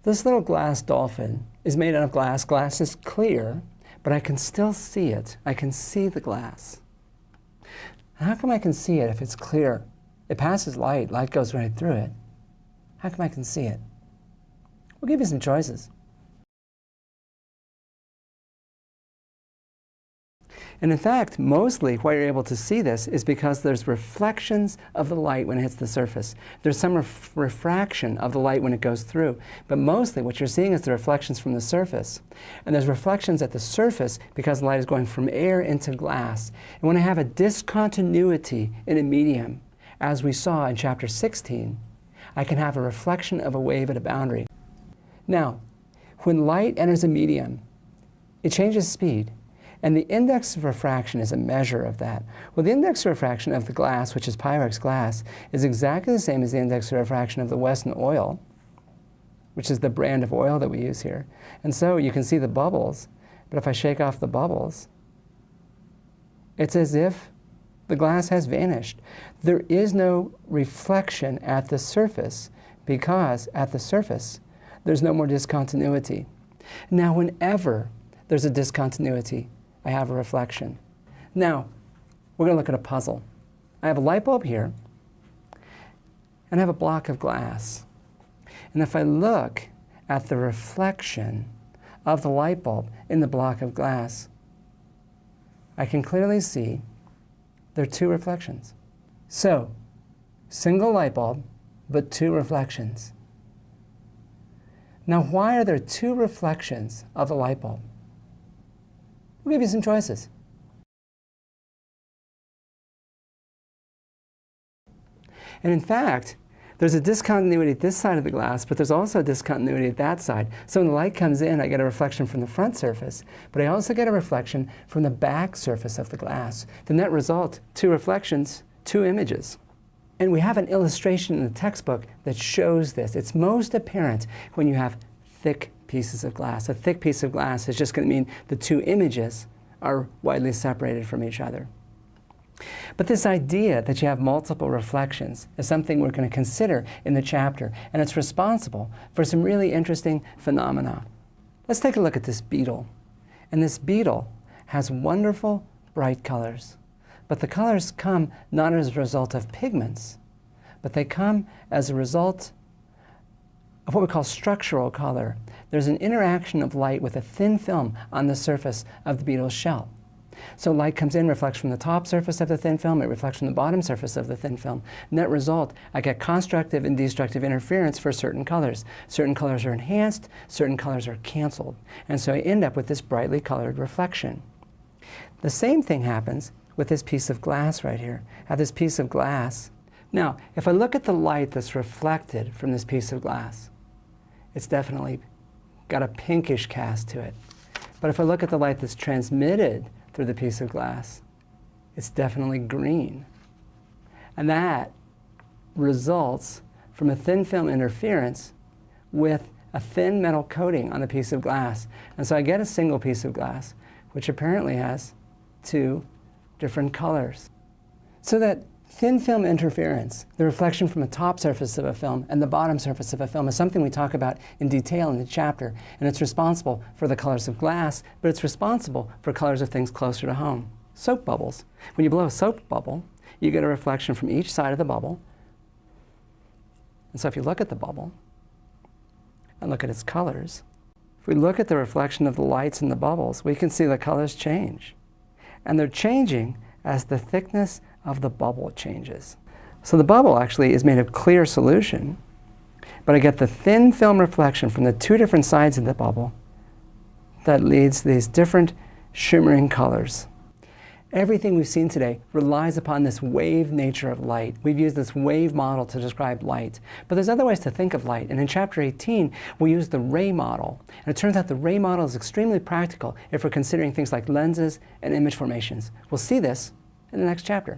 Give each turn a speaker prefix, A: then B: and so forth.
A: This little glass dolphin is made out of glass. Glass is clear, but I can still see it. I can see the glass. How come I can see it if it's clear? It passes light. Light goes right through it. How come I can see it? We'll give you some choices. And in fact, mostly why you're able to see this is because there's reflections of the light when it hits the surface. There's some refraction of the light when it goes through. But mostly what you're seeing is the reflections from the surface. And there's reflections at the surface because the light is going from air into glass. And when I have a discontinuity in a medium, as we saw in chapter 16, I can have a reflection of a wave at a boundary. Now, when light enters a medium, it changes speed. And the index of refraction is a measure of that. Well, the index of refraction of the glass, which is Pyrex glass, is exactly the same as the index of refraction of the Wesson oil, which is the brand of oil that we use here. And so you can see the bubbles, but if I shake off the bubbles, it's as if the glass has vanished. There is no reflection at the surface because at the surface, there's no more discontinuity. Now, whenever there's a discontinuity, I have a reflection. Now, we're going to look at a puzzle. I have a light bulb here, and I have a block of glass. And if I look at the reflection of the light bulb in the block of glass, I can clearly see there are two reflections. So, single light bulb, but two reflections. Now, why are there two reflections of the light bulb? We'll give you some choices. And in fact, there's a discontinuity at this side of the glass, but there's also a discontinuity at that side. So when the light comes in, I get a reflection from the front surface, but I also get a reflection from the back surface of the glass. The net result, two reflections, two images. And we have an illustration in the textbook that shows this. It's most apparent when you have thick pieces of glass. A thick piece of glass is just going to mean the two images are widely separated from each other. But this idea that you have multiple reflections is something we're going to consider in the chapter, and it's responsible for some really interesting phenomena. Let's take a look at this beetle. And this beetle has wonderful bright colors. But the colors come not as a result of pigments, but they come as a result of what we call structural color. There's an interaction of light with a thin film on the surface of the beetle's shell. So light comes in, reflects from the top surface of the thin film, it reflects from the bottom surface of the thin film. Net result, I get constructive and destructive interference for certain colors. Certain colors are enhanced, certain colors are canceled. And so I end up with this brightly colored reflection. The same thing happens with this piece of glass right here. I have this piece of glass. Now, if I look at the light that's reflected from this piece of glass, it's definitely got a pinkish cast to it. But if I look at the light that's transmitted through the piece of glass, it's definitely green. And that results from a thin film interference with a thin metal coating on the piece of glass. And so I get a single piece of glass, which apparently has two different colors. So that thin film interference, the reflection from the top surface of a film and the bottom surface of a film, is something we talk about in detail in the chapter, and it's responsible for the colors of glass, but it's responsible for colors of things closer to home. Soap bubbles. When you blow a soap bubble, you get a reflection from each side of the bubble. And so if you look at the bubble and look at its colors, if we look at the reflection of the lights in the bubbles, we can see the colors change. And they're changing as the thickness of the bubble changes. So the bubble actually is made of clear solution, but I get the thin film reflection from the two different sides of the bubble that leads to these different shimmering colors. Everything we've seen today relies upon this wave nature of light. We've used this wave model to describe light. But there's other ways to think of light. And in chapter 18, we use the ray model. And it turns out the ray model is extremely practical if we're considering things like lenses and image formations. We'll see this in the next chapter.